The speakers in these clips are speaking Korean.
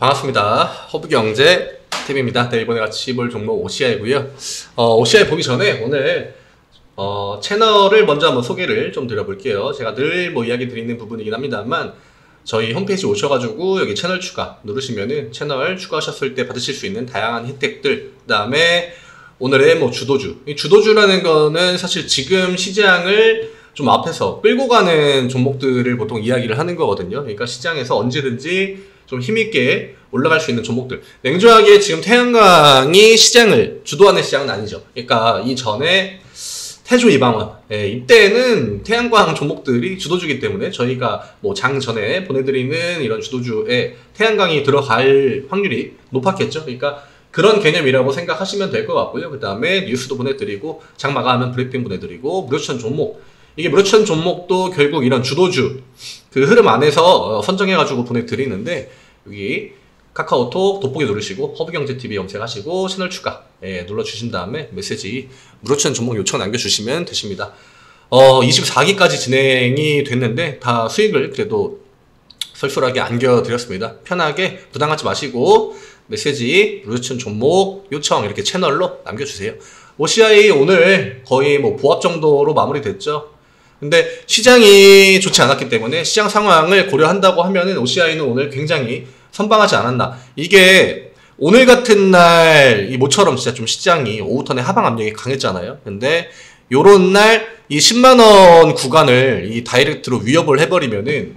반갑습니다. 허브경제 TV입니다. 네, 이번에 같이 볼 종목 OCI고요. OCI 보기 전에 오늘 채널을 먼저 한번 소개를 좀 드려볼게요. 제가 늘 이야기 드리는 부분이긴 합니다만 저희 홈페이지 오셔가지고 여기 채널 추가 누르시면은 채널 추가하셨을 때 받으실 수 있는 다양한 혜택들, 그 다음에 오늘의 주도주. 이 주도주라는 거는 사실 지금 시장을 좀 앞에서 끌고 가는 종목들을 보통 이야기를 하는 거거든요. 그러니까 시장에서 언제든지 좀 힘있게 올라갈 수 있는 종목들. 냉정하게 지금 태양광이 시장을 주도하는 시장은 아니죠. 그러니까 이전에 태조 이방원, 이때는 태양광 종목들이 주도주기 때문에 저희가 장 전에 보내드리는 이런 주도주에 태양광이 들어갈 확률이 높았겠죠. 그러니까 그런 개념이라고 생각하시면 될 것 같고요. 그 다음에 뉴스도 보내드리고 장 마감하면 브리핑 보내드리고 무료추천 종목, 이게 무료추천 종목도 결국 이런 주도주 그 흐름 안에서 선정해가지고 보내드리는데, 여기 카카오톡 돋보기 누르시고 허브경제TV 검색하시고 채널 추가 눌러주신 다음에 메시지 무료추천 종목 요청 남겨주시면 되십니다. 24기까지 진행이 됐는데 다 수익을 그래도 쏠쏠하게 안겨드렸습니다. 편하게 부담 갖지 마시고 메시지 무료추천 종목 요청 이렇게 채널로 남겨주세요. OCI 오늘 거의 보합 정도로 마무리됐죠. 근데 시장이 좋지 않았기 때문에 시장 상황을 고려한다고 하면은 OCI는 오늘 굉장히 선방하지 않았나. 이게 오늘 같은 날 모처럼 진짜 좀 시장이 오후턴에 하방 압력이 강했잖아요. 근데 요런 날 이 10만원 구간을 이 다이렉트로 위협을 해버리면은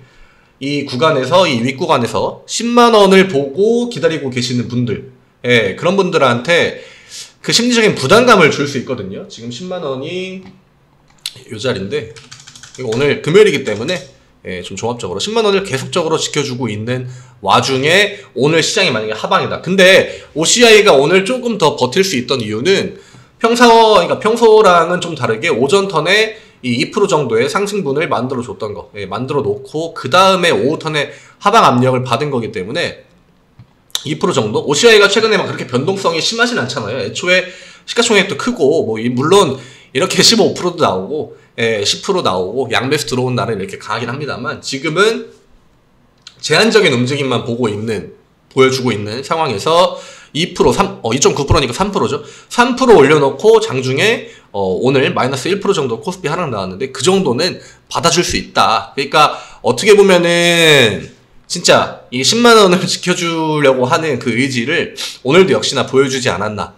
이 구간에서, 이 윗구간에서 10만원을 보고 기다리고 계시는 분들, 그런 분들한테 그 심리적인 부담감을 줄 수 있거든요. 지금 10만원이 요 자리인데, 이거 오늘 금요일이기 때문에 좀 종합적으로 10만원을 계속적으로 지켜주고 있는 와중에 오늘 시장이 만약에 하방이다. 근데 OCI가 오늘 조금 더 버틸 수 있던 이유는 그러니까 평소랑은 좀 다르게 오전 턴에 이 2% 정도의 상승분을 만들어 줬던 거, 만들어 놓고 그 다음에 오후 턴에 하방 압력을 받은 거기 때문에 2% 정도? OCI가 최근에 막 그렇게 변동성이 심하진 않잖아요. 애초에 시가총액도 크고, 물론 이렇게 15%도 나오고, 10% 나오고, 양매수 들어온 날은 이렇게 강하긴 합니다만, 지금은 제한적인 움직임만 보여주고 있는 상황에서 2.9%니까 3%죠. 3% 올려놓고 장중에, 오늘 마이너스 1% 정도 코스피 하락 나왔는데, 그 정도는 받아줄 수 있다. 그러니까, 어떻게 보면은, 진짜 이 10만원을 지켜주려고 하는 그 의지를 오늘도 역시나 보여주지 않았나.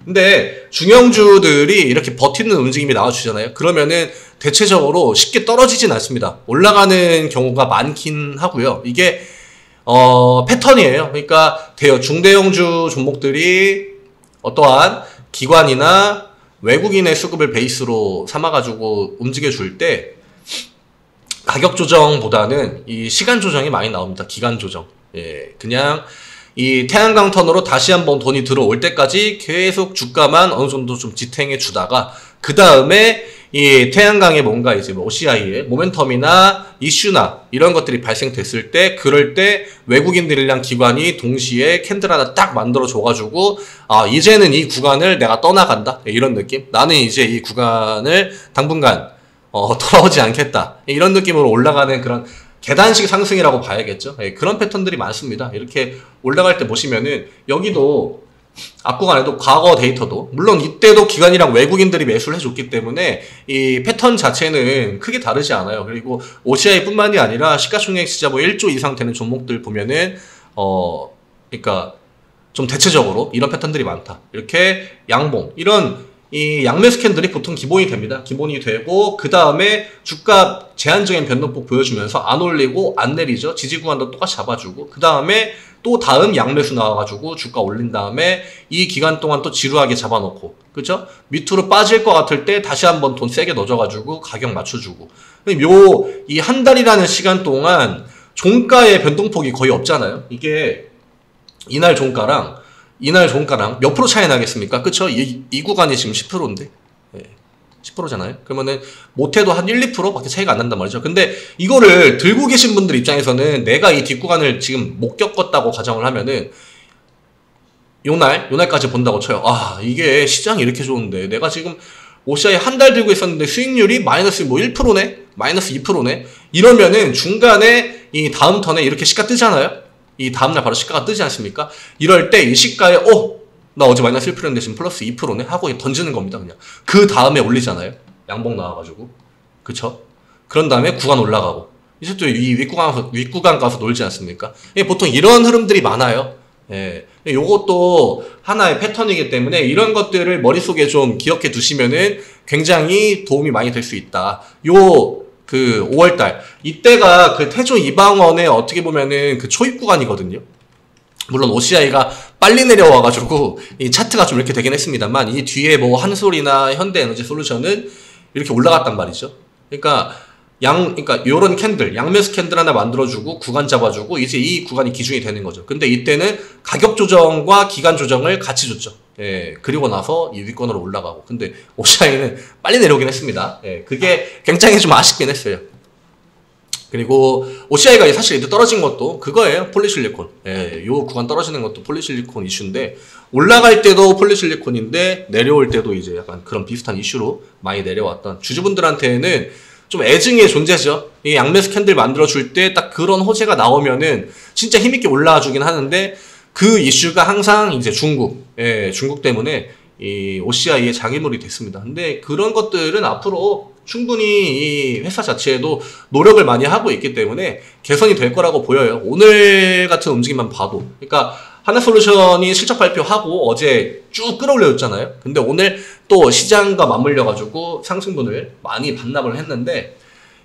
근데 중형주들이 이렇게 버티는 움직임이 나와주잖아요. 그러면은 대체적으로 쉽게 떨어지진 않습니다. 올라가는 경우가 많긴 하고요. 이게 패턴이에요. 그러니까 중대형주 종목들이 어떠한 기관이나 외국인의 수급을 베이스로 삼아가지고 움직여줄 때 가격 조정보다는 이 시간 조정이 많이 나옵니다. 기간 조정. 그냥 이 태양광 턴으로 다시 한번 돈이 들어올 때까지 계속 주가만 어느 정도 좀 지탱해 주다가 그 다음에 이 태양광에 뭔가 이제 OCI의 모멘텀이나 이슈나 이런 것들이 발생됐을 때, 그럴 때 외국인들이랑 기관이 동시에 캔들 하나 딱 만들어 줘가지고 이제는 이 구간을 내가 떠나간다, 이런 느낌. 나는 이제 이 구간을 당분간 돌아오지 않겠다, 이런 느낌으로 올라가는 그런 계단식 상승이라고 봐야겠죠. 그런 패턴들이 많습니다. 이렇게 올라갈 때 보시면은 여기도 앞구간에도 과거 데이터도, 물론 이때도 기관이랑 외국인들이 매수를 해줬기 때문에 이 패턴 자체는 크게 다르지 않아요. 그리고 OCI 뿐만이 아니라 시가총액 진짜 1조 이상 되는 종목들 보면은 그러니까 좀 대체적으로 이런 패턴들이 많다. 이렇게 양봉, 이런 이 양매수 캔들이 보통 기본이 됩니다. 기본이 되고 그 다음에 주가 제한적인 변동폭 보여주면서 안 올리고 안 내리죠. 지지구간도 똑같이 잡아주고 그 다음에 또 다음 양매수 나와가지고 주가 올린 다음에 이 기간 동안 또 지루하게 잡아놓고, 그죠? 밑으로 빠질 것 같을 때 다시 한번 돈 세게 넣어줘가지고 가격 맞춰주고. 이 한 달이라는 시간 동안 종가의 변동폭이 거의 없잖아요. 이게 이날 종가랑 몇 프로 차이 나겠습니까? 그쵸? 이 구간이 지금 10%인데. 10%잖아요. 그러면은 못해도 한 1, 2%밖에 차이가 안 난단 말이죠. 근데 이거를 들고 계신 분들 입장에서는 내가 이 뒷구간을 지금 못 겪었다고 가정을 하면은 요날까지 본다고 쳐요. 이게 시장이 이렇게 좋은데 내가 지금 OCI 한 달 들고 있었는데 수익률이 마이너스 1%네? 마이너스 2%네? 이러면은 중간에 이 다음 턴에 이렇게 시가 뜨잖아요? 이 다음날 바로 시가가 뜨지 않습니까? 이럴 때 이 시가에 나 어제 마이너스 1%인데 지금 플러스 2%네 하고 던지는 겁니다. 그냥 그 다음에 올리잖아요. 양봉 나와가지고 그쵸? 그런 다음에 구간 올라가고 이제 또 이 윗구간 가서 놀지 않습니까? 보통 이런 흐름들이 많아요. 예, 요것도 하나의 패턴이기 때문에 이런 것들을 머릿속에 좀 기억해 두시면은 굉장히 도움이 많이 될 수 있다. 그 5월달 이때가 그 태조 이방원의 어떻게 보면은 그 초입 구간이거든요. 물론 OCI가 빨리 내려와가지고 이 차트가 좀 이렇게 되긴 했습니다만 이 뒤에 뭐 한솔이나 현대에너지솔루션은 이렇게 올라갔단 말이죠. 그러니까 요런 캔들, 양매수 캔들 하나 만들어주고 구간 잡아주고 이제 이 구간이 기준이 되는 거죠. 근데 이때는 가격 조정과 기간 조정을 같이 줬죠. 예, 그리고 나서 이 위권으로 올라가고. 근데 OCI는 빨리 내려오긴 했습니다. 예, 그게 굉장히 좀 아쉽긴 했어요. 그리고 OCI가 사실 이때 떨어진 것도 그거예요. 폴리실리콘. 예, 요 구간 떨어지는 것도 폴리실리콘 이슈인데 올라갈 때도 폴리실리콘인데 내려올 때도 이제 약간 그런 비슷한 이슈로 많이 내려왔던 주주분들한테는 좀 애증의 존재죠. 이 양매수 캔들 만들어줄 때 딱 그런 호재가 나오면은 진짜 힘있게 올라와 주긴 하는데 그 이슈가 항상 이제 중국 때문에 이 OCI의 장애물이 됐습니다. 근데 그런 것들은 앞으로 충분히 이 회사 자체에도 노력을 많이 하고 있기 때문에 개선이 될 거라고 보여요. 오늘 같은 움직임만 봐도. 그러니까 하나솔루션이 실적 발표하고 어제 쭉 끌어올려줬잖아요. 근데 오늘 또 시장과 맞물려가지고 상승분을 많이 반납을 했는데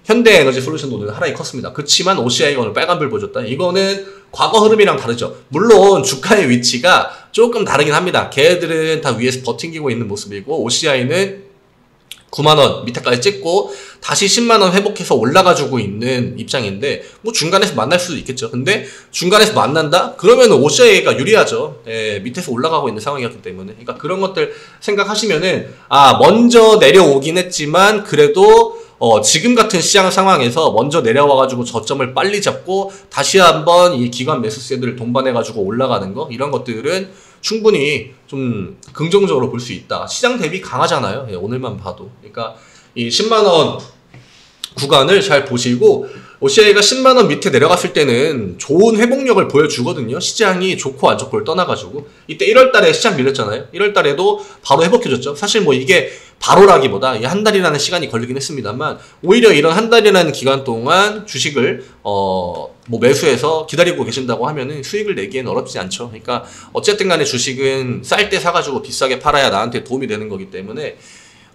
현대에너지솔루션도 오늘 하락이 컸습니다. 그렇지만 OCI가 오늘 빨간불 보여줬다. 이거는 과거 흐름이랑 다르죠. 물론 주가의 위치가 조금 다르긴 합니다. 걔네들은 다 위에서 버팅기고 있는 모습이고 OCI는 9만원 밑에까지 찍고 다시 10만원 회복해서 올라가주고 있는 입장인데 뭐 중간에서 만날 수도 있겠죠. 근데 중간에서 만난다? 그러면 OCI가 유리하죠. 예, 밑에서 올라가고 있는 상황이었기 때문에. 그러니까 그런 것들 생각하시면은 먼저 내려오긴 했지만 그래도 지금 같은 시장 상황에서 먼저 내려와가지고 저점을 빨리 잡고 다시 한번 이 기관 매수세들을 동반해가지고 올라가는 거 이런 것들은 충분히 좀 긍정적으로 볼 수 있다. 시장 대비 강하잖아요. 예, 오늘만 봐도. 그러니까 이 10만원 구간을 잘 보시고 OCI가 10만원 밑에 내려갔을 때는 좋은 회복력을 보여주거든요. 시장이 좋고 안 좋고를 떠나가지고. 이때 1월달에 시장 밀렸잖아요. 1월달에도 바로 회복해줬죠. 사실 뭐 이게 바로라기보다 한 달이라는 시간이 걸리긴 했습니다만 오히려 이런 한 달이라는 기간 동안 주식을 뭐 매수해서 기다리고 계신다고 하면은 수익을 내기에는 어렵지 않죠. 그러니까 어쨌든 간에 주식은 쌀 때 사가지고 비싸게 팔아야 나한테 도움이 되는 거기 때문에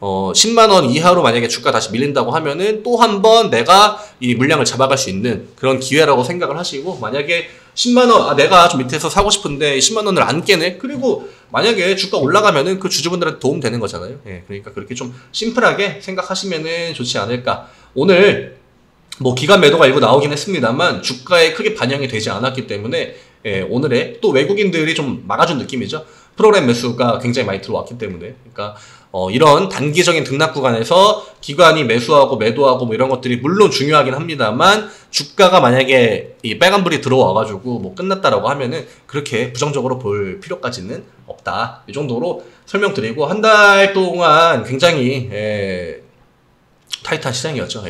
10만원 이하로 만약에 주가 다시 밀린다고 하면은 또 한 번 내가 이 물량을 잡아갈 수 있는 그런 기회라고 생각을 하시고 만약에 10만원, 내가 좀 밑에서 사고 싶은데 10만원을 안 깨네? 그리고 만약에 주가 올라가면은 그 주주분들한테 도움 되는 거잖아요. 예, 그러니까 그렇게 좀 심플하게 생각하시면은 좋지 않을까. 오늘 뭐 기간 매도가 일부 나오긴 했습니다만 주가에 크게 반영이 되지 않았기 때문에 오늘에 또 외국인들이 좀 막아준 느낌이죠. 프로그램 매수가 굉장히 많이 들어왔기 때문에. 그러니까 이런 단기적인 등락 구간에서 기관이 매수하고 매도하고 뭐 이런 것들이 물론 중요하긴 합니다만 주가가 만약에 이 빨간불이 들어와가지고 뭐 끝났다라고 하면은 그렇게 부정적으로 볼 필요까지는 없다. 이 정도로 설명드리고 한 달 동안 굉장히 타이트한 시장이었죠.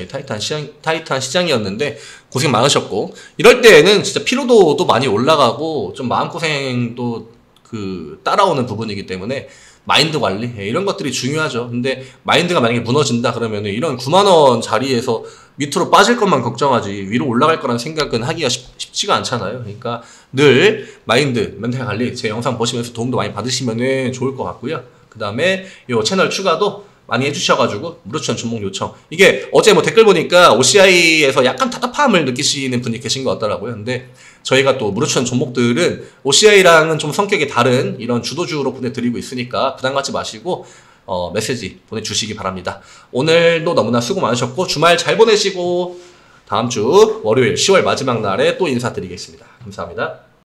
타이트한 시장이었는데 고생 많으셨고 이럴 때에는 진짜 피로도도 많이 올라가고 좀 마음고생도 따라오는 부분이기 때문에 마인드 관리 이런 것들이 중요하죠. 근데 마인드가 만약에 무너진다 그러면 이런 9만원 자리에서 밑으로 빠질 것만 걱정하지 위로 올라갈 거란 생각은 하기가 쉽지가 않잖아요. 그러니까 늘 마인드, 멘탈 관리 제 영상 보시면서 도움도 많이 받으시면 좋을 것 같고요. 그 다음에 이 채널 추가도 많이 해주셔가지고 무료추천 종목 요청. 이게 어제 뭐 댓글 보니까 OCI에서 약간 답답함을 느끼시는 분이 계신 것 같더라고요. 근데 저희가 또 무료추천 종목들은 OCI랑은 좀 성격이 다른 이런 주도주로 보내드리고 있으니까 부담 갖지 마시고 메시지 보내주시기 바랍니다. 오늘도 너무나 수고 많으셨고 주말 잘 보내시고 다음 주 월요일 10월 마지막 날에 또 인사드리겠습니다. 감사합니다.